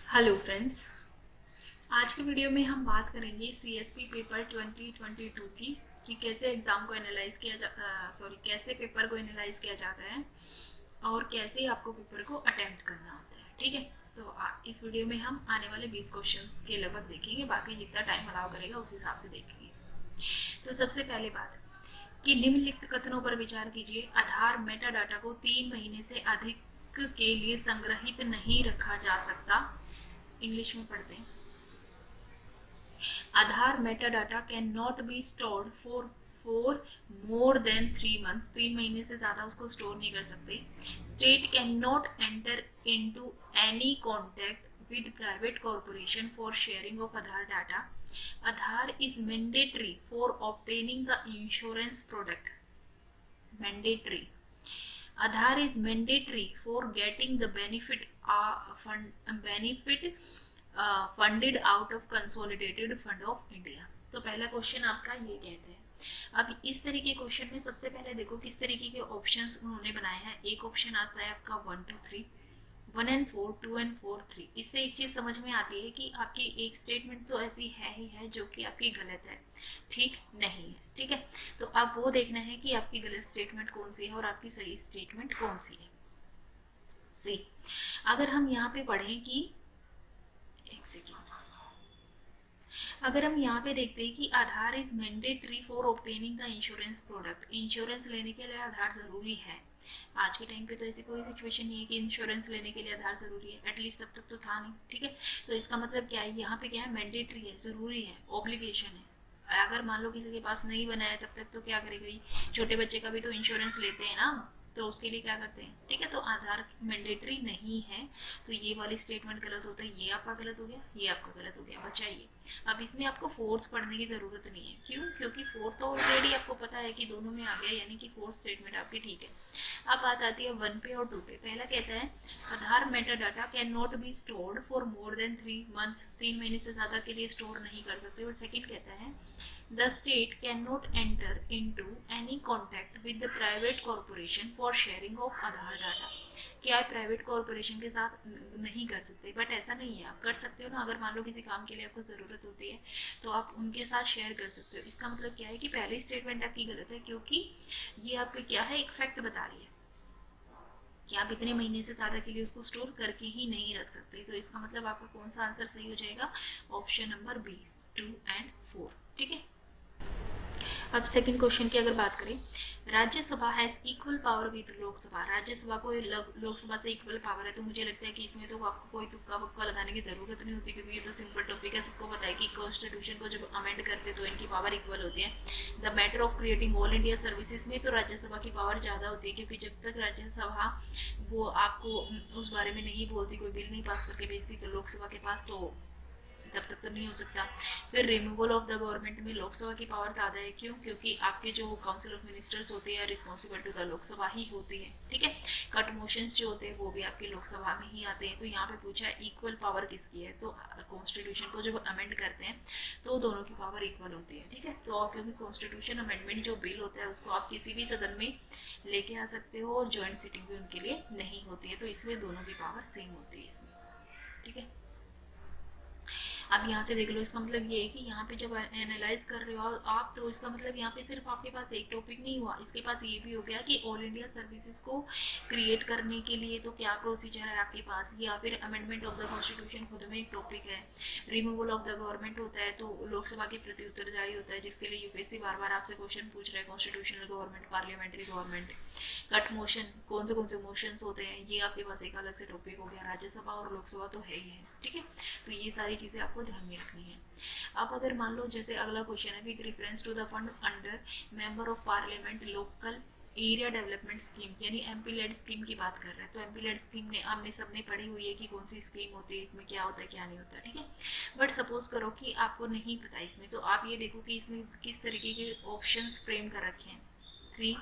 Hello friends. आज के video में हम बात करेंगे सीएसपी पेपर 2022 की कि कैसे एग्ज़ाम को एनालाइज किया कैसे पेपर को एनालाइज किया जाता है और कैसे आपको पेपर को अटेम्प्ट करना होता है। ठीक है, तो इस वीडियो में हम आने वाले 20 क्वेश्चंस के लगभग देखेंगे, बाकी जितना टाइम अलाउ करेगा उस हिसाब से देखेंगे। तो सबसे पहले बात कि निम्नलिखित कथनों पर विचार कीजिए। आधार मेटा डाटा को 3 महीने से अधिक के लिए संग्रहित नहीं रखा जा सकता। इंग्लिश में पढ़ते हैं। Aadhaar metadata can not be stored for more than 3 months. 3 महीने से ज्यादा उसको स्टोर नहीं कर सकते। State can not enter into any contact with private corporation for sharing of Aadhaar data. Aadhaar is mandatory for obtaining the insurance product. Mandatory. Aadhaar is mandatory for getting the benefit funded out of consolidated fund of India। तो पहला question आपका ये कहते हैं। अब इस तरीके के क्वेश्चन में सबसे पहले देखो किस तरीके के ऑप्शंस उन्होंने बनाए हैं। एक ऑप्शन आता है आपका 1 2 3, 1 and 4, 2 and 4, 3। इससे एक चीज समझ में आती है कि आपकी एक स्टेटमेंट तो ऐसी है ही है जो कि आपकी गलत है, ठीक नहीं है। ठीक है, तो आप वो देखना है कि आपकी गलत स्टेटमेंट कौन सी है और आपकी सही स्टेटमेंट कौन सी है। सी, अगर हम यहाँ पे पढ़ें कि एक सेकेंड, अगर हम यहाँ पे देखते हैं कि Aadhaar is mandatory for obtaining the insurance product. Insurance लेने के लिए आधार जरूरी है। आज के टाइम पे तो ऐसी कोई सिचुएशन नहीं है कि इंश्योरेंस लेने के लिए आधार जरूरी है, एटलीस्ट तब तक तो था नहीं। ठीक है, तो इसका मतलब क्या है, यहाँ पे क्या है, मैंडेटरी है, जरूरी है, ऑब्लिगेशन है। अगर मान लो किसी के पास नहीं बना है तब तक तो क्या करेगा, छोटे बच्चे का भी तो इंश्योरेंस लेते हैं ना, तो उसके लिए क्या करते हैं। ठीक है, तो आधार मैंडेटरी नहीं है, तो ये वाली स्टेटमेंट गलत होता है। ये आपका गलत हो गया, ये आपका गलत हो गया, बचाइए। अब इसमें आपको फोर्थ पढ़ने की जरूरत नहीं है। क्यों? क्योंकि फोर्थ तो ऑलरेडी आपको पता है कि दोनों में आ गया, यानी कि फोर्थ स्टेटमेंट आपकी ठीक है। अब बात आती है 1 पे और 2 पे। पहला कहता है Aadhaar meta data can not be stored for more than 3 months. 3 महीने से ज्यादा के लिए स्टोर नहीं कर सकते। और सेकंड कहता है the state cannot enter into any contact with the private corporation for sharing of Aadhaar data. क्या प्राइवेट कॉरपोरेशन के साथ नहीं कर सकते, बट ऐसा नहीं है, आप कर सकते हो ना। अगर मान लो किसी काम के लिए आपको ज़रूरत होती है तो आप उनके साथ शेयर कर सकते हो। इसका मतलब क्या है कि पहली स्टेटमेंट आपकी गलत है, क्योंकि ये आपके क्या है, एक फैक्ट बता रही है कि आप इतने महीने से ज़्यादा के लिए उसको स्टोर करके ही नहीं रख सकते। तो इसका मतलब आपका कौन सा आंसर सही हो जाएगा, ऑप्शन नंबर बी, 2 and 4। ठीक है, अब सेकंड क्वेश्चन की अगर बात करें, Rajya Sabha has equal power with Lok Sabha. Rajya Sabha को लोकसभा से इक्वल पावर है, तो मुझे लगता है कि इसमें तो आपको कोई तुक्का वक्का लगाने की जरूरत नहीं होती, क्योंकि ये तो सिंपल टॉपिक है। सबको पता है कि कॉन्स्टिट्यूशन को जब अमेंड करते तो इनकी पावर इक्वल होती है। The matter of creating all India services में तो राज्यसभा की पावर ज़्यादा होती है, क्योंकि जब तक राज्यसभा वो आपको उस बारे में नहीं बोलती, कोई बिल नहीं पास करके भेजती, तो लोकसभा के पास तो तब तक तो नहीं हो सकता। फिर रिमूवल ऑफ द गवर्नमेंट में लोकसभा की पावर ज़्यादा है। क्यों? क्योंकि आपके जो काउंसिल ऑफ मिनिस्टर्स होते हैं रिस्पॉन्सिबल टू द लोकसभा ही होती है। ठीक है, कट मोशंस जो होते हैं वो भी आपके लोकसभा में ही आते हैं। तो यहाँ पे पूछा है इक्वल पावर किसकी है, तो कॉन्स्टिट्यूशन को जब अमेंड करते हैं तो दोनों की पावर इक्वल होती है। ठीक है, तो क्योंकि कॉन्स्टिट्यूशन अमेंडमेंट जो बिल होता है उसको आप किसी भी सदन में लेके आ सकते हो और ज्वाइंट सिटिंग भी उनके लिए नहीं होती है, तो इसलिए दोनों की पावर सेम होती है इसमें। ठीक है, अब यहाँ से देख लो, इसका मतलब ये है कि यहाँ पे जब एनालाइज कर रहे हो आप, तो इसका मतलब यहाँ पे सिर्फ आपके पास एक टॉपिक नहीं हुआ, इसके पास ये भी हो गया कि ऑल इंडिया सर्विसेज को क्रिएट करने के लिए तो क्या प्रोसीजर है आपके पास, या फिर अमेंडमेंट ऑफ द कॉन्स्टिट्यूशन खुद में एक टॉपिक है। रिमूवल ऑफ द गवर्नमेंट होता है तो लोकसभा के प्रति उत्तरदायी होता है, जिसके लिए यूपीएससी बार बार आपसे क्वेश्चन पूछ रहा है। Constitutional government, parliamentary government, cut motion, कौन से मोशंस होते हैं, ये आपके पास एक अलग से टॉपिक हो गया। राज्यसभा और लोकसभा तो है ही है। ठीक है, तो ये सारी चीज़ें आपको ध्यान में रखनी है। अब अगर मान लो जैसे अगला क्वेश्चन है, with reference to the fund under member of parliament local area development scheme, यानी एमपी लेड स्कीम की बात कर रहे हैं। तो एमपी लेड स्कीम ने हमने सबने पढ़ी हुई है कि कौन सी स्कीम होती है, इसमें क्या होता है क्या नहीं होता। ठीक है, बट सपोज करो कि आपको नहीं पता इसमें, तो आप ये देखो कि इसमें किस तरीके के ऑप्शंस फ्रेम कर रखे हैं, 3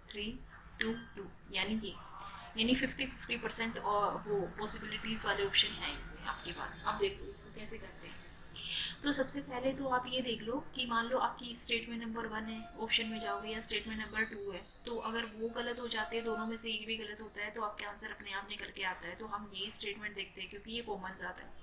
3 2 2, यानी 50-50% और वो पॉसिबिलिटीज़ वाले ऑप्शन हैं इसमें आपके पास। अब देखो इसको कैसे करते हैं। तो सबसे पहले तो आप ये देख लो कि मान लो आपकी स्टेटमेंट नंबर 1 है, ऑप्शन में जाओगे, या स्टेटमेंट नंबर 2 है, तो अगर वो गलत हो जाते हैं, दोनों में से एक भी गलत होता है, तो आपके आंसर अपने आप निकल के आता है। तो हम ये स्टेटमेंट देखते हैं क्योंकि ये कॉमन ज़्यादा है।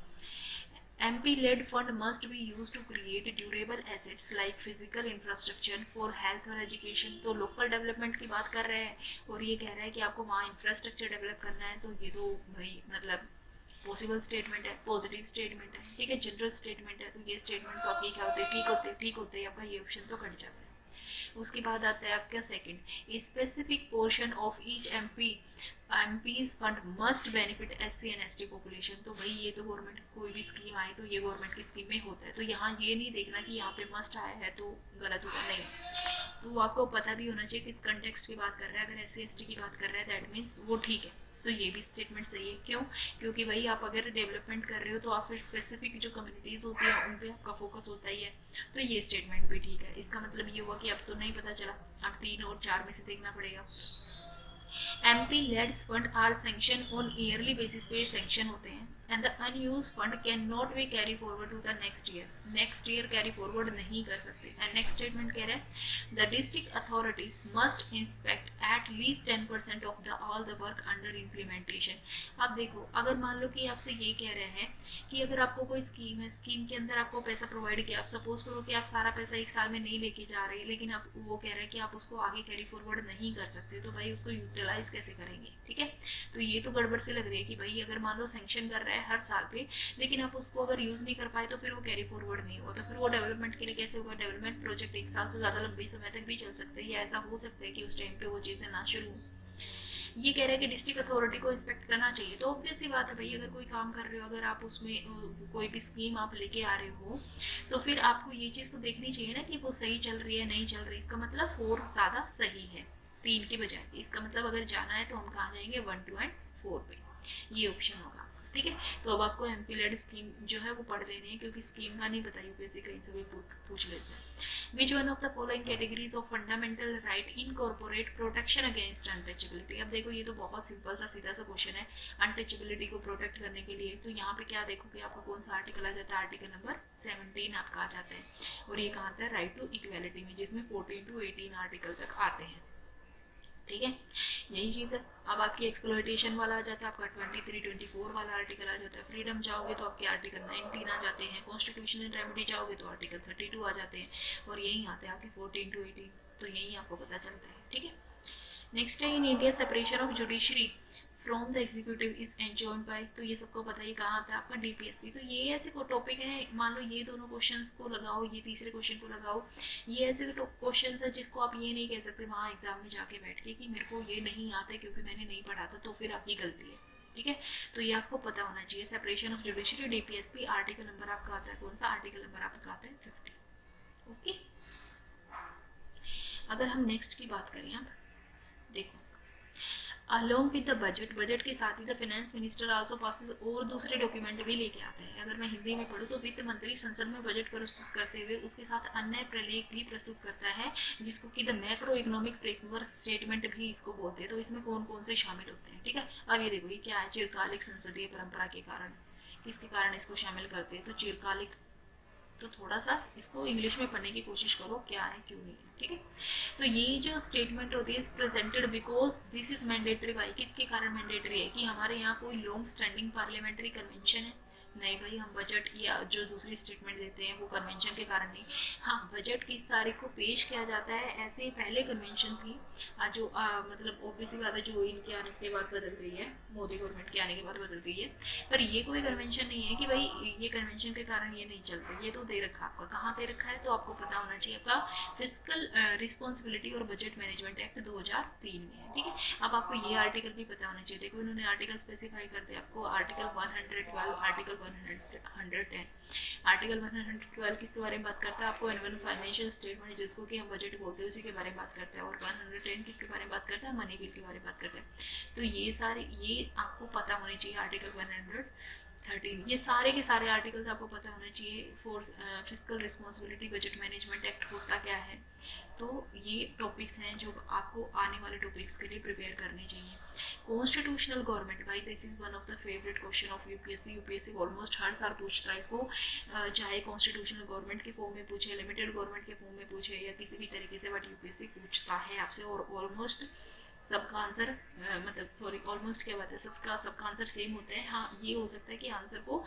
MP-led fund must be used to create durable assets like physical infrastructure for health और education। तो local development की बात कर रहे हैं और ये कह रहा है कि आपको वहाँ infrastructure develop करना है, तो ये तो भाई मतलब पॉसिबल स्टेटमेंट है, पॉजिटिव स्टेटमेंट है, ठीक है, जनरल स्टेटमेंट है। तो ये स्टेटमेंट तो आपके क्या होते हैं, ठीक होते हैं, आपका ये ऑप्शन तो कट जाता है। उसके बाद आता है आपका second, specific portion of each MPs fund must benefit SC and ST population. तो भाई ये तो गवर्नमेंट कोई भी स्कीम आए तो ये गवर्नमेंट की स्कीम में होता है, तो यहाँ ये नहीं देखना कि यहाँ पे मस्ट आया है तो गलत होगा, नहीं। तो आपको पता भी होना चाहिए किस कंटेक्स्ट की बात कर रहा है। अगर SC ST की बात कर रहा है दैट मीन्स वो ठीक है, तो ये भी स्टेटमेंट सही है। क्यों? क्योंकि भाई आप अगर डेवलपमेंट कर रहे हो तो आप फिर स्पेसिफिक जो कम्युनिटीज़ होती है उन पे आपका फोकस होता ही है, तो ये स्टेटमेंट भी ठीक है। इसका मतलब ये हुआ कि अब तो नहीं पता चला, अब 3 और 4 में से देखना पड़ेगा। MP-led fund are sanction on yearly basis पे सैंक्शन होते हैं and the unused fund can not be carry forward to the next year carry forward नहीं कर सकते। एंड नेक्स्ट स्टेटमेंट कह रहा है the district authority must inspect at least 10% of the all the work under implementation. आप देखो, अगर मान लो कि आपसे ये कह रहे हैं कि अगर आपको कोई स्कीम है, स्कीम के अंदर आपको पैसा प्रोवाइड किया, आप सपोज करो कि आप सारा पैसा एक साल में नहीं लेके जा रहे, लेकिन आप वो कह रहे हैं कि आप उसको आगे कैरी फॉरवर्ड नहीं कर सकते, तो भाई उसको यूटिलाइज कैसे करेंगे, ठीक है। तो ये तो गड़बड़ से लग रही है कि भाई अगर मान लो सैंक्शन कर रहा है हर साल पे, लेकिन आप उसको अगर यूज नहीं कर पाए तो फिर वो कैरी फॉरवर्ड नहीं हुआ, तो फिर वो डेवलपमेंट के लिए कैसे होगा। डेवलपमेंट प्रोजेक्ट 1 साल से ज़्यादा लंबे समय तक भी चल सकते हैं, या ऐसा हो सकता है कि उस टाइम पे वो चीज़ें ना शुरू हो। ये कह रहा है कि डिस्ट्रिक्ट अथॉरिटी को इंस्पेक्ट करना चाहिए, तो ऑब्वियस सी बात है भाई, अगर कोई काम कर रहे हो, अगर आप उसमें कोई भी स्कीम आप लेके आ रहे हो, तो फिर आपको ये चीज़ तो देखनी चाहिए ना कि वो सही चल रही है नहीं चल रही। इसका मतलब 4 ज़्यादा सही है 3 के बजाय। इसका मतलब अगर जाना है तो हम कहाँ जाएंगे, 1, 2 एंड 4 पे, ये ऑप्शन होगा, ठीक है। तो अब आपको MP-led स्कीम जो है वो पढ़ लेनी है, क्योंकि स्कीम का नहीं पता यूपीएससी कहीं से भी पूछ लेते हैं। Which one of the following categories of fundamental right incorporate protection against untouchability. अब देखो ये तो बहुत सिंपल सा सीधा सा क्वेश्चन है, अनटचेबिलिटी को प्रोटेक्ट करने के लिए। तो यहाँ पे क्या देखोगे, आपको कौन सा आर्टिकल आ जाता है, आर्टिकल नंबर 17 आपका आ जाता है, और ये कहाँ आता है, राइट टू इक्वेलिटी में, जिसमें 14 to 18 आर्टिकल तक आते हैं, ठीक है। यही चीज़ है। अब आपकी एक्सप्लॉयटेशन वाला आ जाता है, आपका 23, 24 वाला आर्टिकल आ जाता है। फ्रीडम जाओगे तो आपके आर्टिकल 19 आ जाते हैं। कॉन्स्टिट्यूशनल रेमेडी जाओगे तो आर्टिकल 32 आ जाते हैं, और यही आते हैं आपके 14 to 18, तो यही आपको पता चलता है, ठीक है। नेक्स्ट है, in India separation of judiciary from the executive is enjoyed by. तो ये सबको पता है कहाँ आता है आपका DPSP। तो ये ऐसे टॉपिक है, मान लो ये दोनों क्वेश्चंस को लगाओ, ये तीसरे क्वेश्चन को लगाओ, ये ऐसे क्वेश्चंस है जिसको आप ये नहीं कह सकते वहाँ एग्जाम में जाके बैठ के कि मेरे को ये नहीं आता क्योंकि मैंने नहीं पढ़ा था, तो फिर आपकी गलती है, ठीक है। तो ये आपको पता होना चाहिए। Separation of judiciary DPSP, article number आपका आता है कौन सा, आर्टिकल नंबर आपका आता है 50, ओके। अगर हम नेक्स्ट की बात करें, अब देखो, अलॉन्ग विद द बजट के साथ ही the finance minister also passes, और दूसरे डॉक्यूमेंट भी लेके आते हैं। अगर मैं हिंदी में पढ़ूँ तो वित्त मंत्री संसद में बजट प्रस्तुत करते हुए उसके साथ अन्य प्रलेख भी प्रस्तुत करता है, जिसको कि the macro economic framework statement भी इसको बोलते हैं। तो इसमें कौन कौन से शामिल होते हैं, ठीक है। अब ये देखो, ये क्या है, चिरकालिक संसदीय परंपरा के कारण, किसके कारण इसको शामिल करते हैं, तो चिरकालिक। तो थोड़ा सा इसको इंग्लिश में पढ़ने की कोशिश करो, क्या है क्यों नहीं है, ठीक है। तो ये जो स्टेटमेंट होती है, is presented because this is mandatory by, किसके कारण मैंडेटरी है, कि हमारे यहाँ कोई लॉन्ग स्टैंडिंग पार्लियामेंट्री कन्वेंशन है, नहीं भाई, हम बजट या जो दूसरी स्टेटमेंट देते हैं वो कन्वेंशन के कारण नहीं। हाँ, बजट किस तारीख को पेश किया जाता है, ऐसे ही पहले कन्वेंशन थी, जो मतलब ओबीसी बात है, जो इनके आने के बाद बदल गई है, मोदी गवर्नमेंट के आने के बाद बदल गई है, पर ये कोई कन्वेंशन नहीं है कि भाई ये कन्वेंशन के कारण ये नहीं चलते। ये तो दे रखा आपका, कहाँ दे रखा है, तो आपको पता होना चाहिए, आपका फिस्कल रिस्पॉन्सिबिलिटी और बजट मैनेजमेंट एक्ट 2003 में है, ठीक है। अब आपको ये आर्टिकल भी पता होना चाहिए। देखो, इन्होंने आर्टिकल स्पेसिफाई कर दिया आपको, आर्टिकल 112, आर्टिकल 110। आर्टिकल 112 किसके बारे में बात करता है, आपको एनुअल फाइनेंशियल स्टेटमेंट, जिसको कि हम बजट बोलते हैं, उसी के बारे में बात करता है। और 110 किसके बारे में बात करता है, मनी बिल के बारे में बात करता है। तो ये सारे, ये आपको पता होने चाहिए। आर्टिकल 113, ये सारे के सारे आर्टिकल्स आपको पता होना चाहिए। Force fiscal responsibility, budget management act होता क्या है, तो ये टॉपिक्स हैं जो आपको आने वाले टॉपिक्स के लिए प्रिपेयर करने चाहिए। कॉन्स्टिट्यूशनल गवर्नमेंट, भाई this is one of the favourite question of UPSC almost हर साल पूछता है इसको, चाहे कॉन्स्टिट्यूशनल गवर्नमेंट के फॉर्म में पूछे, लिमिटेड गवर्नमेंट के फॉर्म में पूछे, या किसी भी तरीके से, बट यूपीएससी पूछता है आपसे, और ऑलमोस्ट सबका आंसर मतलब सॉरी ऑलमोस्ट क्या बात है, सबका आंसर सेम होता है। हाँ, ये हो सकता है कि आंसर को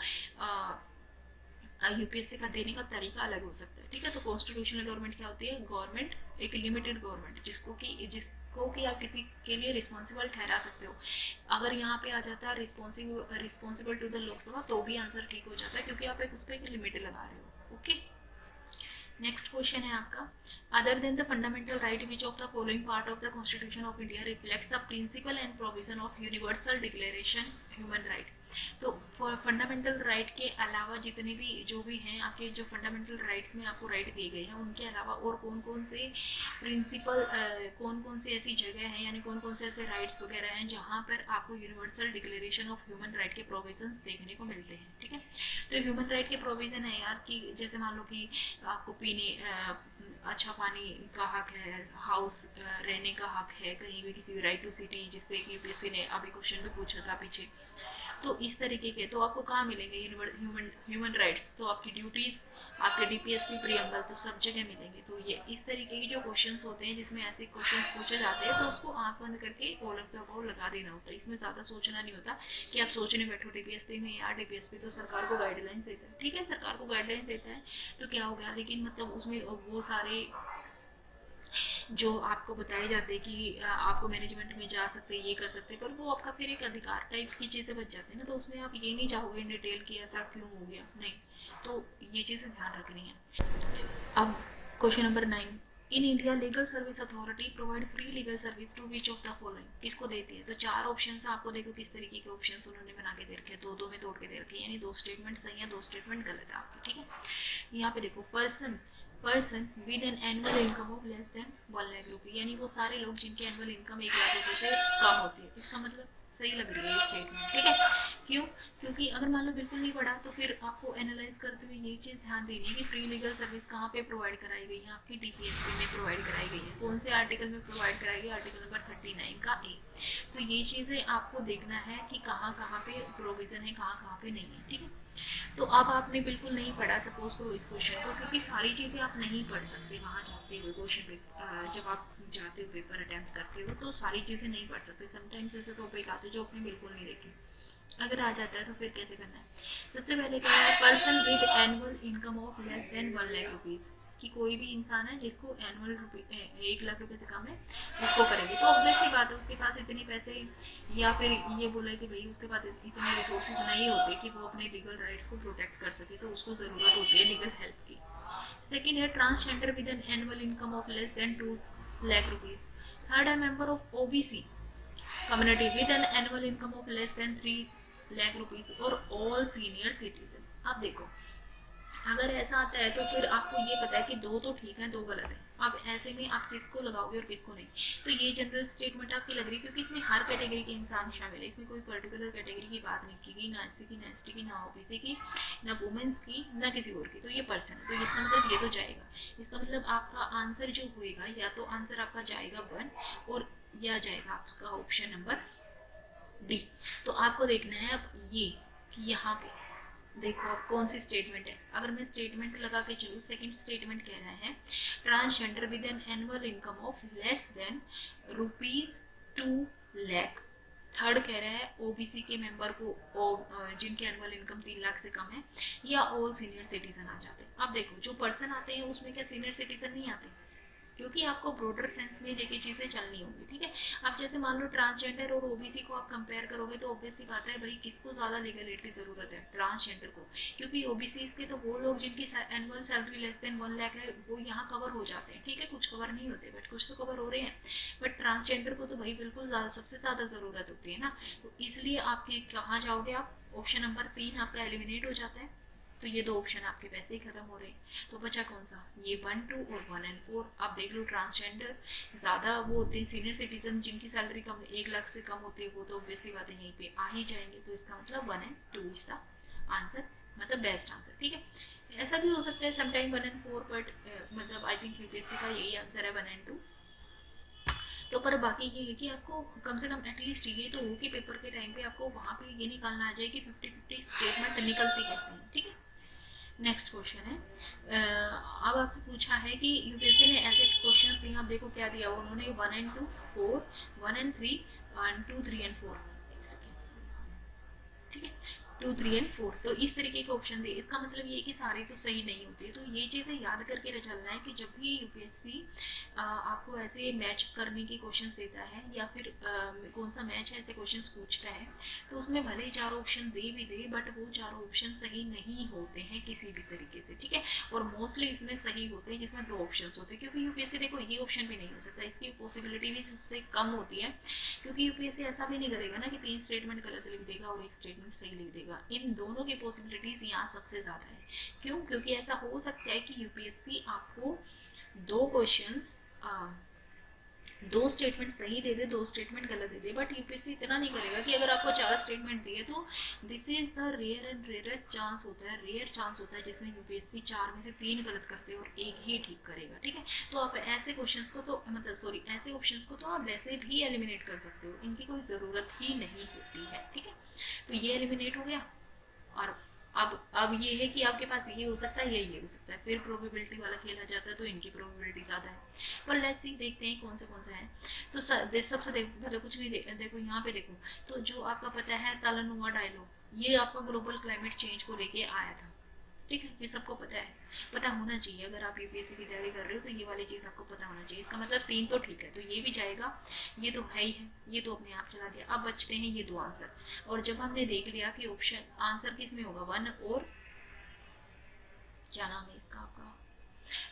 यूपीएससी का देने का तरीका अलग हो सकता है, ठीक है। तो कॉन्स्टिट्यूशनल गवर्नमेंट क्या होती है? गवर्नमेंट, एक लिमिटेड गवर्नमेंट जिसको कि आप किसी के लिए रिस्पॉन्सिबल ठहरा सकते हो। अगर यहाँ पे आ जाता है रिस्पॉन्सिबल टू द लोकसभा, तो भी आंसर ठीक हो जाता है, क्योंकि आप एक उस पर एक लिमिट लगा रहे हो। ओके, नेक्स्ट क्वेश्चन है आपका, other than the fundamental right which of the following part of the constitution of India reflects the principle and provision of universal declaration human right. तो फंडामेंटल राइट के अलावा जितने भी जो भी हैं आपके, जो फंडामेंटल राइट्स में आपको राइट दिए गए हैं, उनके अलावा और कौन कौन से प्रिंसिपल, कौन कौन सी ऐसी जगह हैं, यानी कौन कौन से ऐसे राइट्स वगैरह हैं जहाँ पर आपको universal declaration of human right के प्रोविजंस देखने को मिलते हैं, ठीक है। तो ह्यूमन राइट के प्रोविजन है यार कि जैसे मान लो कि आपको पीने अच्छा पानी का हक है, हाउस रहने का हक है, कहीं भी किसी राइट टू सिटी, जिसपे कि यूपीएससी ने अभी क्वेश्चन भी पूछा था पीछे। तो इस तरीके के तो आपको कहाँ मिलेंगे ह्यूमन राइट्स? तो आपकी ड्यूटीज़, आपके डीपीएसपी प्रीएम्बल, तो सब जगह मिलेंगे। तो ये इस तरीके के जो क्वेश्चंस होते हैं जिसमें ऐसे क्वेश्चंस पूछे जाते हैं, तो उसको आंख बंद करके ऑल ऑफ द अबाउट लगा देना होता है। इसमें ज़्यादा सोचना नहीं होता कि आप सोचने बैठो डीपीएसपी में। यार डीपीएसपी तो सरकार को गाइडलाइंस देता है, ठीक है, सरकार को गाइडलाइंस देता है तो क्या हो गया, लेकिन मतलब उसमें वो सारे जो आपको बताए जाते हैं कि आपको मैनेजमेंट में जा सकते हैं, ये कर सकते हैं, पर वो आपका फिर एक अधिकार टाइप की चीज़ें बच जाती है ना। तो उसमें आप ये नहीं चाहोगे इन डिटेल कि ऐसा क्यों हो गया, नहीं। तो ये चीज़ें ध्यान रखनी है। अब question number 9, in India legal service authority provide free legal service to which of the following, किसको देती है? तो 4 ऑप्शन आपको देखो किस तरीके के ऑप्शन उन्होंने बना के दे रखे हैं, 2-2 में तोड़ के दे रखे हैं, यानी 2 स्टेटमेंट सही है, 2 स्टेटमेंट गलत है आपकी, ठीक है। यहाँ पे देखो, person with an annual income of less then 1 lakh रुपये, यानी वो सारे लोग जिनकी एनुअल इनकम 1 लाख रुपये से कम होती है। इसका मतलब सही लग रही है ये स्टेटमेंट, ठीक है। क्यों? क्योंकि अगर मान लो बिल्कुल नहीं पढ़ा, तो फिर आपको एनालाइज करते हुए ये चीज़ ध्यान देनी है कि फ्री लीगल सर्विस कहाँ पे प्रोवाइड कराई गई है, आपकी डीपीएसपी में प्रोवाइड कराई गई है। कौन से आर्टिकल में प्रोवाइड कराई गई? आर्टिकल नंबर 39 का ए। तो ये चीज़ें आपको देखना है कि कहाँ कहाँ पे प्रोविज़न है, कहाँ कहाँ पे नहीं है, ठीक है। तो अब आपने बिल्कुल नहीं पढ़ा सपोज करो इस क्वेश्चन को, क्योंकि सारी चीज़ें आप नहीं पढ़ सकते वहाँ जाते हुए क्वेश्चन पे, जब आप जाते हुए पेपर अटैम्प्ट करते हो तो सारी चीज़ें नहीं पढ़ सकते। समटाइम्स ऐसे टॉपिक आते हैं जो आपने बिल्कुल नहीं देखे, अगर आ जाता है तो फिर कैसे करना है? सबसे पहले क्या है, person with annual income of less then 1 lakh rupees, कि कोई भी इंसान है जिसको एनुअल 1 लाख रुपए से कम है उसको करेंगे। तो ऑब्वियस सी बात है उसके पास इतने पैसे, या फिर ये बोला है कि भाई उसके पास इतने रिसोर्सेज नहीं होते कि वो अपने लीगल राइट्स को प्रोटेक्ट कर सके, तो उसको ज़रूरत होती है लीगल हेल्प की। सेकेंड है transgender with an annual income of less than 2 lakh rupees. Third है member of OBC community with an annual income of less than 3 lakh rupees और ऑल सीनियर सिटीजन। अब देखो, अगर ऐसा आता है तो फिर आपको ये पता है कि 2 तो ठीक है, 2 गलत है। अब ऐसे में आप किसको लगाओगे और किसको नहीं? तो ये जनरल स्टेटमेंट आपकी लग रही है, क्योंकि इसमें हर कैटेगरी के इंसान शामिल है, इसमें कोई पर्टिकुलर कैटेगरी की बात नहीं की गई, ना एससी की, ना एसटी की, ना ओबीसी की, ना वुमेन्स की, ना किसी और की। तो ये पर्सन है, तो इसका मतलब ये तो जाएगा। इसका मतलब आपका आंसर जो होएगा, या तो आंसर आपका जाएगा 1 और या जाएगा आपका ऑप्शन नंबर डी। तो आपको देखना है अब ये कि यहाँ पे देखो अब कौन सी स्टेटमेंट है। अगर मैं स्टेटमेंट लगा के चलूँ, सेकंड स्टेटमेंट कह रहा है transgender with an annual income of less than ₹2 lakh. Third कह रहा है ओबीसी के मेंबर को जिनके एनुअल इनकम 3 लाख से कम है, या ऑल सीनियर सिटीजन आ जाते हैं। अब देखो जो पर्सन आते हैं उसमें क्या सीनियर सिटीजन नहीं आते, क्योंकि आपको ब्रॉडर सेंस में लेके चीज़ें चलनी होंगी, ठीक है। अब जैसे मान लो ट्रांसजेंडर और ओबीसी को आप कंपेयर करोगे तो ऑब्वियस सी बात है भाई किसको ज़्यादा लीगल एड की ज़रूरत है? ट्रांसजेंडर को, क्योंकि ओबीसी के तो वो लोग जिनकी annual salary less than 1 lakh है वो यहाँ कवर हो जाते हैं, ठीक है। कुछ कवर नहीं होते बट कुछ तो कवर हो रहे हैं, बट ट्रांसजेंडर को तो भाई बिल्कुल ज़्यादा, सबसे ज़्यादा ज़रूरत होती है ना। तो इसलिए आपके कहाँ जाओगे आप? ऑप्शन नंबर 3 आपका एलिमिनेट हो जाता है। तो ये 2 ऑप्शन आपके वैसे ही खत्म हो रहे हैं। तो बचा कौन सा? ये 1, 2 और 1 और 4। आप देख लो ट्रांसजेंडर ज़्यादा वो होते हैं, सीनियर सिटीजन जिनकी सैलरी कम 1 लाख से कम होती है वो तो ऑब्वियसली बात है यहीं पे आ ही जाएंगे। तो इसका मतलब 1 और 2 इज द आंसर, मतलब बेस्ट आंसर, ठीक है। ऐसा भी हो सकता है समटाइम 1 और 4, बट मतलब आई थिंक यूपीएससी का यही आंसर है 1 और 2। तो पर बाकी ये है कि आपको कम से कम एटलीस्ट ये तो हो कि पेपर के टाइम पे आपको वहाँ पे ये निकालना आ जाए कि 50-50 स्टेटमेंट निकलती कैसे हैं, ठीक है। नेक्स्ट क्वेश्चन है, अब आपसे पूछा है कि यूपीएससी ने ऐसे क्वेश्चंस दिए, आप देखो क्या दिया उन्होंने, 1 और 2, 4, 1 और 3, 2, 3 और 4, एक सेकेंड, ठीक है। 2, 3 एंड 4, तो इस तरीके के ऑप्शन दिए। इसका मतलब ये है कि सारी तो सही नहीं होती है। तो ये चीज़ें याद करके चलना है कि जब भी यूपीएससी आपको ऐसे मैच करने की क्वेश्चंस देता है या फिर कौन सा मैच है ऐसे क्वेश्चंस पूछता है, तो उसमें भले ही चारों ऑप्शन दे भी दे, बट वो चारों ऑप्शन सही नहीं होते हैं किसी भी तरीके से, ठीक है। और मोस्टली इसमें सही होते हैं जिसमें 2 ऑप्शन होते हैं, क्योंकि यूपीएससी देखो ये ऑप्शन भी नहीं हो सकता, इसकी पॉसिबिलिटी भी सबसे कम होती है, क्योंकि यूपीएससी ऐसा भी नहीं करेगा ना कि 3 स्टेटमेंट गलत लिख देगा और 1 स्टेटमेंट सही लिख देगा। इन दोनों की पॉसिबिलिटीज यहाँ सबसे ज़्यादा है। क्यों? क्योंकि ऐसा हो सकता है कि यूपीएससी आपको 2 क्वेश्चंस 2 स्टेटमेंट सही दे दे, 2 स्टेटमेंट गलत दे दे, बट यूपीएससी इतना नहीं करेगा कि अगर आपको 4 स्टेटमेंट दिए तो this is the rare and rarest chance होता है, रेयर चांस होता है जिसमें यूपीएससी 4 में से 3 गलत करते हैं और 1 ही ठीक करेगा, ठीक है। तो आप ऐसे क्वेश्चंस को तो ऐसे ऑप्शंस को तो आप वैसे भी एलिमिनेट कर सकते हो, इनकी कोई ज़रूरत ही नहीं होती है, ठीक है। तो ये एलिमिनेट हो गया। और अब ये है कि आपके पास ये हो सकता है, ये हो सकता है, फिर प्रोबेबिलिटी वाला खेला जाता है, तो इनकी प्रोबेबिलिटी ज़्यादा है। पर लेट्स सी, देखते हैं कौन सा है। तो सबसे देखो, कुछ भी देखो यहाँ पे देखो, तो जो आपका पता है तालानुमा डायलॉग, ये आपका ग्लोबल क्लाइमेट चेंज को लेके आया था, ठीक है। ये सबको पता है, पता होना चाहिए। अगर आप यूपीएससी की तैयारी कर रहे हो तो ये वाली चीज़ आपको पता होना चाहिए। इसका मतलब 3 तो ठीक है, तो ये भी जाएगा, ये तो है ही है, ये तो अपने आप चला गया। अब बचते हैं ये 2 आंसर। और जब हमने देख लिया कि ऑप्शन आंसर किस में होगा, 1 और क्या नाम है इसका, आपका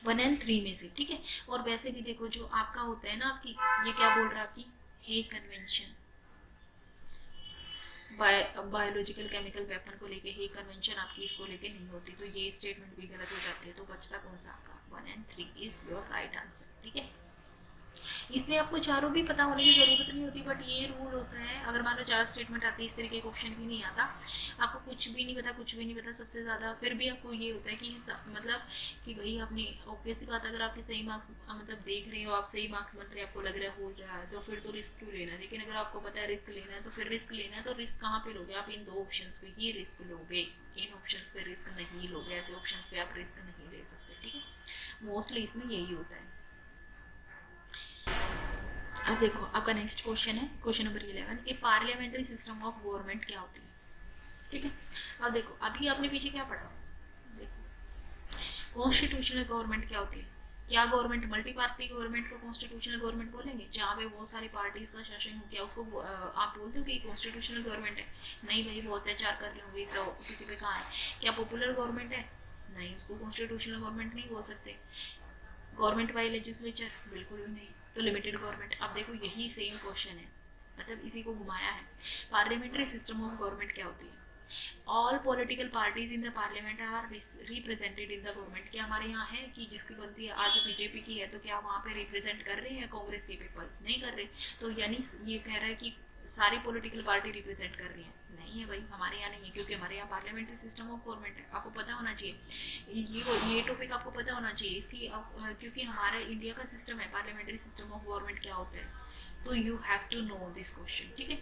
1 and 3 में से, ठीक है। और वैसे भी देखो जो आपका होता है ना, आपकी ये क्या बोल रहा है, आपकी Hague convention, biological chemical weapon को लेके ही कन्वेंशन आपकी इसको लेके नहीं होती, तो ये स्टेटमेंट भी गलत हो जाते हैं। तो बचता कौन सा आपका 1 and 3 is your right answer, ठीक है। इसमें आपको चारों भी पता होने की ज़रूरत नहीं होती, बट ये रूल होता है, अगर मान लो 4 स्टेटमेंट आती है, इस तरीके का ऑप्शन भी नहीं आता, आपको कुछ भी नहीं पता सबसे ज़्यादा, फिर भी आपको ये होता है कि मतलब कि भाई आपने ऑब्वियस सी बात, अगर आपके सही मार्क्स मतलब देख रहे हो, आप सही मार्क्स बन रहे हैं, आपको लग रहा है हो रहा है, तो फिर तो रिस्क क्यों लेना है। लेकिन अगर आपको पता है रिस्क लेना है, तो फिर रिस्क लेना है, तो रिस्क कहाँ पे लोगे आप, इन 2 ऑप्शन पे ही रिस्क लोगे, इन ऑप्शन पे रिस्क नहीं लोगे, ऐसे ऑप्शन पे आप रिस्क नहीं ले सकते, ठीक है। मोस्टली इसमें यही होता है। अब देखो आपका नेक्स्ट क्वेश्चन है, question number 11, A parliamentary system of government क्या होती है, ठीक है। अब देखो अभी आपने पीछे क्या पढ़ा, देखो कॉन्स्टिट्यूशनल गवर्नमेंट क्या होती है। क्या गवर्नमेंट मल्टी पार्टी गवर्नमेंट को कॉन्स्टिट्यूशनल गवर्नमेंट बोलेंगे, जहाँ पे बहुत सारी पार्टीज का शासन हो, क्या उसको आप बोलते हो कि कॉन्स्टिट्यूशनल गवर्नमेंट है? नहीं भाई, वो अत्याचार कर रहे होंगे तो किसी पे कहाँ है। क्या पॉपुलर गवर्नमेंट है? नहीं, उसको कॉन्स्टिट्यूशनल गवर्नमेंट नहीं बोल सकते। Government by legislature? बिल्कुल भी नहीं। तो लिमिटेड गवर्नमेंट। अब देखो यही सेम क्वेश्चन है, मतलब इसी को घुमाया है। पार्लियामेंट्री सिस्टम ऑफ गवर्नमेंट क्या होती है? All political parties in the parliament are represented in the government. क्या हमारे यहाँ है कि जिसकी बनती है आज बीजेपी की है, तो क्या वहाँ पे रिप्रेजेंट कर रहे हैं कांग्रेस के पीपल? नहीं कर रहे। तो यानी ये कह रहा है कि सारी पॉलिटिकल पार्टी रिप्रेजेंट कर रही है? नहीं है भाई, हमारे यहाँ नहीं है, क्योंकि हमारे यहाँ पार्लियामेंट्री सिस्टम ऑफ गवर्नमेंट है। आपको पता होना चाहिए, ये टॉपिक आपको पता होना चाहिए इसकी, क्योंकि हमारा इंडिया का सिस्टम है पार्लियामेंट्री सिस्टम ऑफ गवर्नमेंट क्या होता है, तो you have to know this question, ठीक है।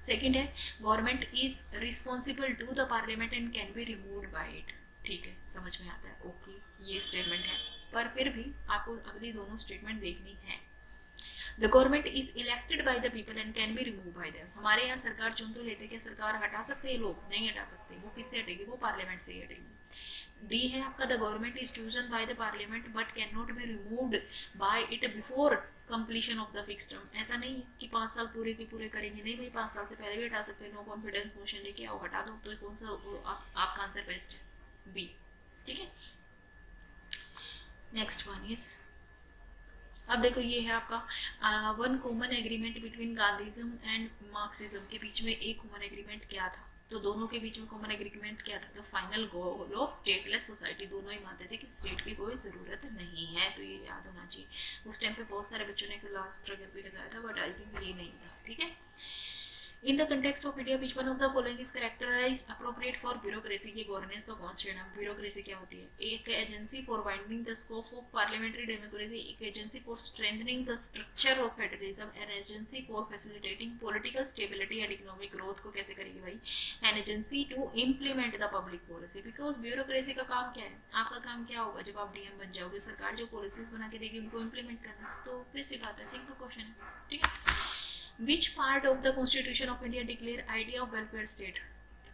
सेकेंड है, government is responsible to the parliament and can be removed by it. ठीक है, समझ में आता है, ओके, ये स्टेटमेंट है। पर फिर भी आपको अगली दोनों स्टेटमेंट देखनी है। The government is elected by the people and can be remove by them. हमारे यहाँ सरकार चुन तो लेते, क्या सरकार हटा सकते हैं लोग? नहीं हटा सकते। वो किससे हटेगी? वो पार्लियामेंट से ही हटेगी। डी है आपका, the government is chosen by the parliament but can not B removed by it before completion of the fix term. ऐसा नहीं कि 5 साल पूरे के पूरे करेंगे, नहीं भाई, 5 साल से पहले भी हटा सकते हैं। नो कॉन्फिडेंस मोशन लेके आओ, हटा दो। तो कौन सा आपका आंसर बेस्ट है? बी, ठीक है। नेक्स्ट वन इज, अब देखो ये है आपका one common agreement between Gandhism and Marxism के बीच में एक कॉमन एग्रीमेंट क्या था? तो दोनों के बीच में कॉमन एग्रीमेंट क्या था? तो final goal of stateless society. दोनों ही मानते थे कि स्टेट की कोई ज़रूरत नहीं है, तो ये याद होना चाहिए। उस टाइम पे बहुत सारे बच्चों ने क्लास स्ट्रगल भी लगाया था, बट आई थिंक ये नहीं था, ठीक है। In the context of India, which one of the following is characterized appropriate for bureaucracy? ये गवर्नेंस का कॉन्सेप्ट है। ब्यूरोक्रेसी क्या होती है? एक agency for widening the scope of parliamentary democracy, एक agency for strengthening the structure of federalism, an agency for facilitating political stability and economic growth. को कैसे करेगी भाई? An agency to implement the public policy. Because bureaucracy का काम क्या है? आपका काम क्या होगा जब आप डीएम बन जाओगे? सरकार जो पॉलिसीज बना के देगी उनको इम्प्लीमेंट करना। तो फिर सी बात है, सिंपल क्वेश्चन है, ठीक है। Which part of the Constitution of India declare idea of welfare state?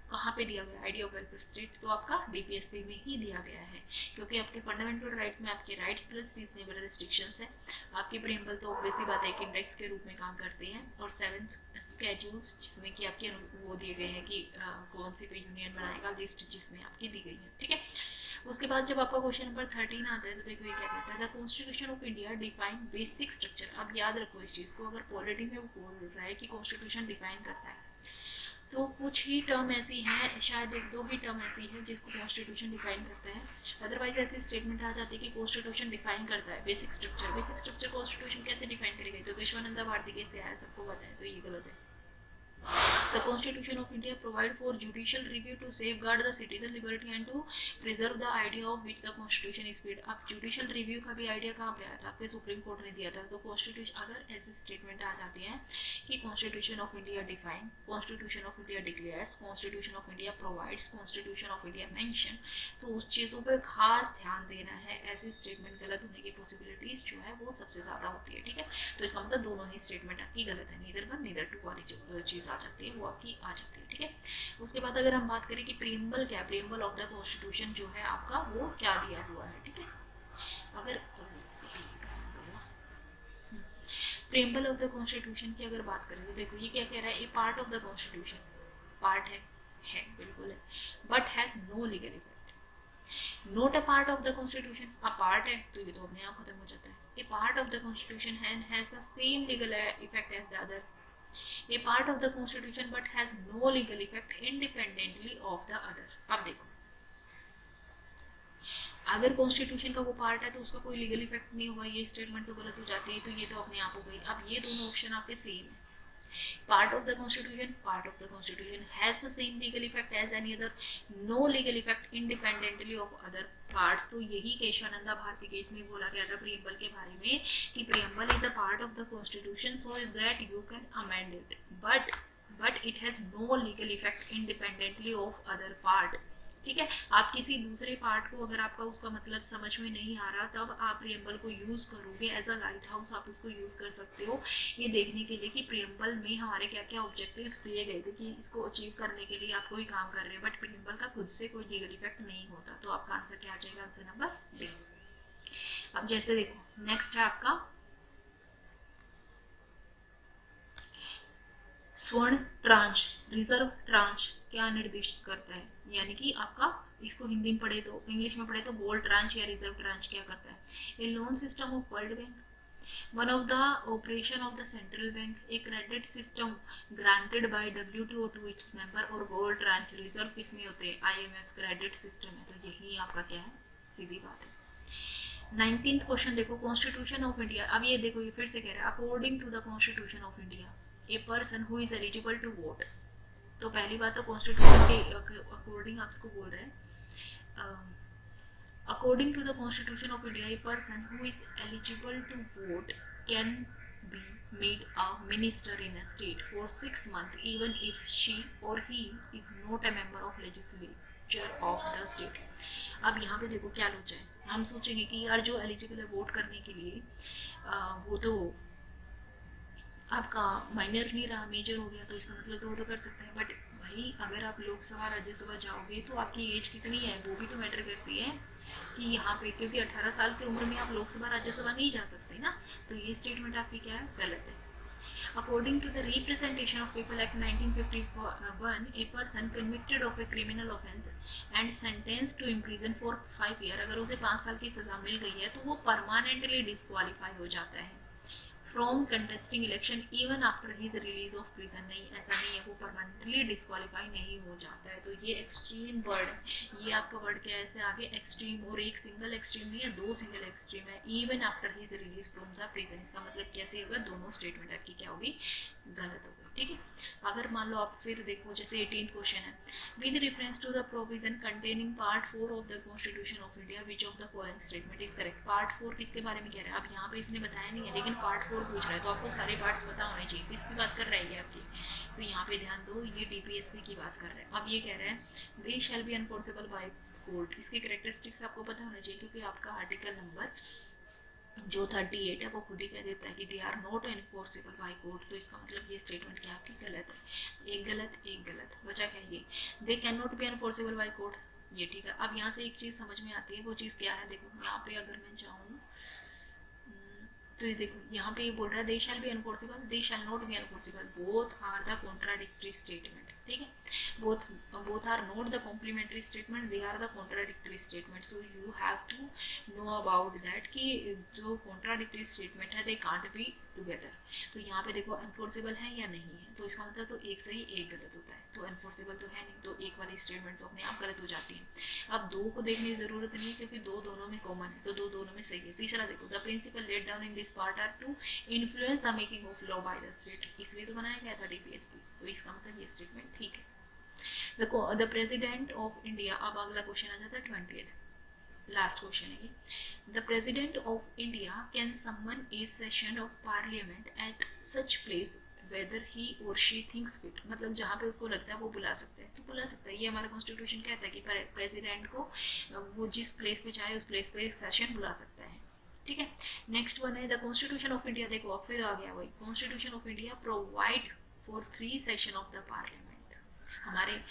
कहाँ पे दिया गया, आइडिया ऑफ वेलफेयर स्टेट, तो आपका डीपीएसपी में ही दिया गया है, क्योंकि आपके फंडामेंटल राइट्स में आपके राइट्स प्लस रीजनेबल रिस्ट्रिक्शंस है। आपकी प्रीएम्बल तो ऑब्वियसली बात है, एक इंडेक्स के रूप में काम करती है, और 7 स्केड्यूल्स जिसमें कि आपके वो दिए गए हैं कि कौन सी पे यूनियन बनाएगा, लिस्ट जिसमें आपकी दी गई है, ठीक है। उसके बाद जब आपका क्वेश्चन नंबर 13 आता है तो देखो ये क्या कहता है, the constitution of India define basic structure. अब याद रखो इस चीज़ को, अगर पॉलिटी में वो बोल रहा है कि कॉन्स्टिट्यूशन डिफाइन करता है, तो कुछ ही टर्म ऐसी हैं, शायद 1-2 ही टर्म ऐसी है जिसको कॉन्स्टिट्यूशन डिफाइन करता है, अदरवाइज ऐसी स्टेटमेंट आ जाती है कि कॉन्स्टिट्यूशन डिफाइन करता है basic structure. Basic structure constitution कैसे डिफाइन करेगा, तो केशवानंद भारती केस से आया, सबको पता है, तो ये गलत है। The Constitution of India provide for judicial review to safeguard the citizen liberty and to preserve the idea of which the Constitution is made। अब judicial review का भी आइडिया कहाँ पे आया था, आपके सुप्रीम कोर्ट ने दिया था। तो कॉन्स्टिट्यूशन, अगर ऐसी स्टेटमेंट आ जाती है कि constitution of India define, constitution of India declares, constitution of India provides, constitution of India mention, तो उस चीज़ों पर खास ध्यान देना है। ऐसी स्टेटमेंट गलत होने की पॉसिबिलिटीज जो है वो सबसे ज़्यादा होती है, ठीक है। तो इसका मतलब दोनों ही स्टेटमेंट आपकी गलत है, नीदर 1 नीदर 2 वाली चीज़ आ जाती है वो आपकी आ जाती है, ठीक है। उसके बाद अगर हम बात करें कि प्रीएम्बल क्या, प्रीएम्बल ऑफ द कॉन्स्टिट्यूशन जो है आपका वो क्या दिया हुआ है, ठीक है। अगर प्रीएम्बल ऑफ द कॉन्स्टिट्यूशन की अगर बात करें तो देखो ये क्या कह रहा है, a part of the constitution, part है बिल्कुल है, but has no legal effect. Not a part of the constitution, a part है तो ये तो अपने आप खत्म हो जाता है। A part of the constitution has the same legal effect as the other, a part of the constitution but has no legal effect independently of the other। अब देखो अगर कॉन्स्टिट्यूशन का वो पार्ट है तो उसका कोई लीगल इफेक्ट नहीं होगा, ये स्टेटमेंट तो गलत हो जाती है, तो ये तो अपने आप हो गई। अब ये दोनों ऑप्शन आपके सेम है, part of the constitution has the same legal effect as any other, no legal effect independently of other parts। तो यही केशवानंदा भारती केस में बोला गया था प्रीएम्बल के बारे में कि preamble is a part of the constitution so that you can amend it, but it has no legal effect independently of other part, ठीक है। आप किसी दूसरे पार्ट को अगर आपका उसका मतलब समझ में नहीं आ रहा, तब आप प्रीएम्बल को यूज करोगे एज अ लाइट हाउस, आप इसको यूज कर सकते हो ये देखने के लिए कि प्रीएम्बल में हमारे क्या क्या ऑब्जेक्टिव्स दिए गए थे कि इसको अचीव करने के लिए आप कोई काम कर रहे हैं, बट प्रीएम्बल का खुद से कोई लीगल इफेक्ट नहीं होता। तो आपका आंसर क्या आ जाएगा, आंसर नंबर बी। अब जैसे देखो नेक्स्ट है आपका स्वर्ण ट्रांच, रिजर्व ट्रांच क्या निर्दिष्ट करता है, यानी कि आपका इसको हिंदी में पढ़े तो, इंग्लिश में पढ़े तो गोल्ड ट्रांच या रिजर्व ट्रांच क्या करता है, a loan system of World Bank, one of the operation of the central bank, a credit system granted by WTO to its member, और गोल्ड ट्रांच रिजर्व किसमें होते हैं, IMF क्रेडिट सिस्टम है। तो यही आपका क्या है, सीधी बात है। 19th क्वेश्चन देखो, कॉन्स्टिट्यूशन ऑफ इंडिया। अब ये देखो ये फिर से कह रहा है according to the constitution of India a person who is eligible to vote. तो पहली बात तो कॉन्स्टिट्यूशन के अकॉर्डिंग आप इसको बोल रहे हैं, according to the constitution of India a person who is eligible to vote can be made a minister in a state for 6 months even if she or he is not a member of legislature of the state. अब यहाँ पे देखो क्या लोचा है, हम सोचेंगे कि यार जो एलिजिबल है वोट करने के लिए वो तो आपका माइनर नहीं रहा, मेजर हो गया, तो इसका मतलब तो वो तो कर सकते हैं। बट भाई अगर आप लोकसभा राज्यसभा जाओगे तो आपकी एज कितनी है वो भी तो मैटर करती है कि यहाँ पे, क्योंकि 18 साल की उम्र में आप लोकसभा राज्यसभा नहीं जा सकते ना। तो ये स्टेटमेंट आपकी क्या है, गलत है। According to the representation of people act 1951 a person convicted of a criminal offence and sentence to imprison for 5 years, अगर उसे 5 साल की सजा मिल गई है तो वो परमानेंटली डिस्क्वालीफाई हो जाता है from contesting election even after his release of prison. नहीं, ऐसा नहीं है, वो परमानेंटली डिस्क्वालीफाई नहीं हो जाता है। तो ये एक्सट्रीम वर्ड है, ये आपका वर्ड क्या है, ऐसे आगे एक्सट्रीम, और एक सिंगल एक्सट्रीम नहीं है, 2 सिंगल एक्सट्रीम है, even after his release from the prison. इसका मतलब कैसे होगा, दोनों स्टेटमेंट आपकी क्या होगी, गलत होगी, ठीक है। अगर मान लो आप फिर देखो जैसे 18th क्वेश्चन है, with reference to the provision containing part 4 of the constitution of India which of the following statement is correct. Part 4 किसके बारे में कह रहा है, अब यहाँ पे इसने बताया नहीं है, लेकिन पार्ट 4 पूछ रहा है तो आपको सारे पार्ट्स पता होने चाहिए, किसकी बात कर रहा है ये आपकी। तो यहाँ पे ध्यान दो, ये DPSP की बात कर रहा है। अब ये कह रहा है they shall B अनफोर्सेबल by court, इसके कैरेक्टरिस्टिक्स आपको पता होना चाहिए, क्योंकि आपका आर्टिकल नंबर जो 38 है वो खुद ही कह देता है कि they are not enforceable by court. तो इसका मतलब ये स्टेटमेंट क्या आपकी गलत है, एक गलत बचा क्या ये, they can not be enforceable by court, ये ठीक है। अब यहाँ से एक चीज़ समझ में आती है, वो चीज़ क्या है, देखो यहाँ पे अगर मैं चाहूँ तो ये देखो यहाँ पे ये बोल रहा है they shall be enforceable, they shall not be enforceable, both are the contradictory statement, ठीक है। Both are not the complementary statement, they are the contradictory statement. So you have to know about that कि जो contradictory statement है they can't be together. तो यहाँ पे देखो enforceable है या नहीं है, तो इसका मतलब तो एक सही एक गलत होता है, तो एनफोर्सेबल तो है नहीं, तो एक वाली स्टेटमेंट तो अपने आप गलत हो जाती है। अब दो को देखने की जरूरत नहीं है क्योंकि दो दोनों में कॉमन है, तो दो दोनों में सही है। तीसरा देखो the principle laid down in this part are to influence the making of law by the state, इसलिए तो बनाया गया था डीपीएसपी, तो इसका मतलब ये स्टेटमेंट ठीक है। द प्रेसिडेंट ऑफ इंडिया, अब अगला क्वेश्चन आ जाता है 20th, लास्ट क्वेश्चन है ये। The president of India can summon a session of parliament at such place whether he और शी थिंक्स फिट, मतलब जहाँ पे उसको लगता है वो बुला सकते हैं, तो बुला सकता है। ये हमारा कॉन्स्टिट्यूशन कहता है कि प्रेसिडेंट को वो जिस प्लेस पे चाहे उस प्लेस पे सेशन बुला सकता है, ठीक है। नेक्स्ट वन है द कॉन्स्टिट्यूशन ऑफ इंडिया, देखो अब फिर आ गया वही, constitution of India provide for 3 session of the parliament हमारे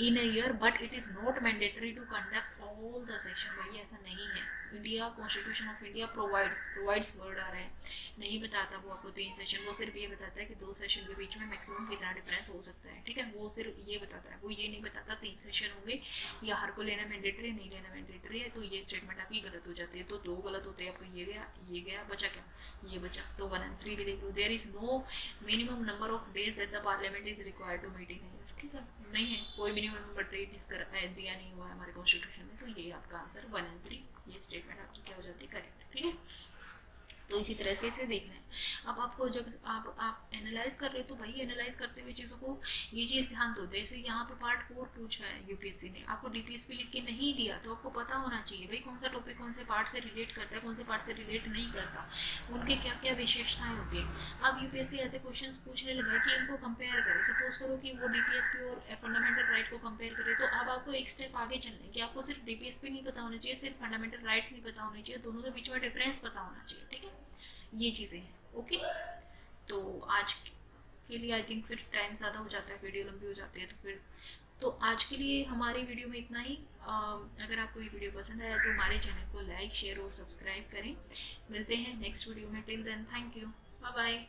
in a year, but it is not mandatory to conduct all the session, भाई ऐसा नहीं है। India constitution of India provides word आ रहा है, नहीं बताता वो आपको 3 सेशन, वो सिर्फ ये बताता है कि 2 सेशन के बीच में मैक्सिमम कितना डिफरेंस हो सकता है, ठीक है, वो सिर्फ ये बताता है, वो ये नहीं बताता 3 सेशन होंगे या हर को लेना मैंडेटरी नहीं लेना मैंडेटरी है। तो ये स्टेटमेंट आपकी गलत हो जाती है, तो 2 गलत होते हैं आपको, ये गया बचा क्या, ये बचा, तो 1 and 3 भी देख लो। There is no minimum number of days that the parliament is required to meeting, ठीक है, नहीं है कोई मिनिमम नंबर डेट दिया नहीं हुआ है हमारे कॉन्स्टिट्यूशन में, तो ये आपका आंसर 1 and 3, ये स्टेटमेंट आपकी क्या हो जाती है, करेक्ट, ठीक है। तो इसी तरीके से देखना है। अब आपको जब आप एनालाइज कर रहे हो तो भाई एनालाइज करते हुए चीज़ों को ये चीज़ ध्यान दो। जैसे यहाँ पे पार्ट 4 पूछा है यूपीएससी ने, आपको डीपीएसपी लिख के नहीं दिया, तो आपको पता होना चाहिए भाई कौन सा टॉपिक कौन से पार्ट से रिलेट करता है, कौन से पार्ट से रिलेट नहीं करता, उनके क्या क्या विशेषताएं होती है। अब यूपीएससी ऐसे क्वेश्चन पूछने लगा कि इनको कंपेयर करें, सपोज करो कि वो डीपीएसपी और फंडामेंटल राइट को कंपेयर करें, तो अब आपको एक स्टेप आगे चलना है कि आपको सिर्फ डीपीएसपी नहीं पता होना चाहिए, सिर्फ फंडामेंटल राइट्स नहीं पता होनी चाहिए, दोनों के बीच में डिफरेंस पता होना चाहिए, ठीक है, ये चीज़ें हैं। ओके, तो आज के लिए आई थिंक फिर टाइम ज़्यादा हो जाता है, वीडियो लंबी हो जाती है, तो फिर तो आज के लिए हमारी वीडियो में इतना ही। अगर आपको ये वीडियो पसंद आया तो हमारे चैनल को लाइक शेयर और सब्सक्राइब करें। मिलते हैं नेक्स्ट वीडियो में, till then thank you, bye bye.